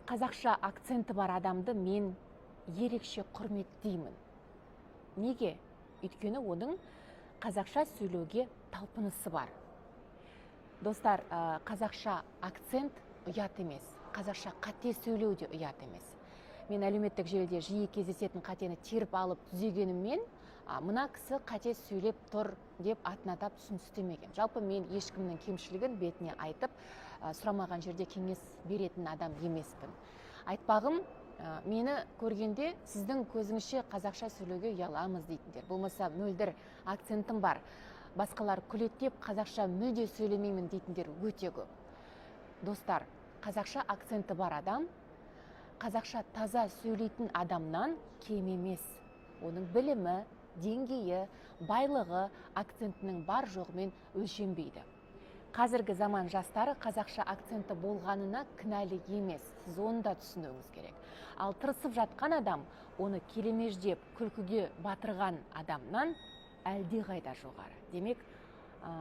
қазақша акценті бар адамды мен ерекше құрметтеймін. Неге? Өйткені оның қазақша сөйлеуге талпынысы бар. Достар, қазақша акцент ұят емес, қазақша қате сөйлеу де ұят емес. Мен әлеуметтік желіде жиі кездесетін қатені теріп алып түзегеніммен, мына кісі қате сөйлеп тұр деп атын атап түсіністемеген. Жалпы мен ешкімнің кемшілігін бетіне айтып, сұрамаған жерде кеңес беретін адам емеспін. Айтпағым, мені көргенде сіздің көзіңізше қазақша сөйлеуге ұяламыз дейтіндер. Болмаса мөлдір акцентім бар, басқалар күлеттеп қазақша мүлде сөйлемеймін дейтіндер өте көп. Достар, қазақша акценті бар адам қазақша таза сөйлейтін адамнан кем емес. Оның білімі, деңгейі, байлығы акцентінің бар жоғымен өлшенбейді. Қазіргі заман жастары қазақша акценті болғанына кінәлі емес. Сіз оны да түсінуіңіз керек. Ал тырысып жатқан адам, оны келемеждеп, күлкіге батырған адамнан әлдеқайда жоғары. Демек,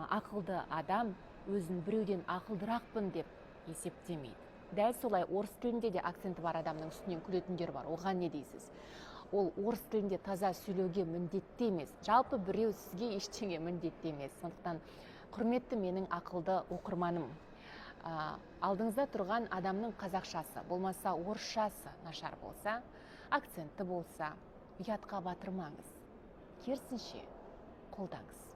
ақылды адам өзін біреуден ақылдырақпын деп есептемейді. Дәл солай орыс тілінде де акценті бар адамның үстінен күлетіндер бар. Оған не дейсіз? Ол орыс тілінде таза сөйлеуге міндетті емес. Жалпы біреу сізге ештеңе міндетті емес. Сондықтан құрметті менің ақылды оқырманым, алдыңызда тұрған адамның қазақшасы, болмаса орысшасы нашар болса, акценті болса, ұятқа батырмаңыз. Керісінше қолдаңыз.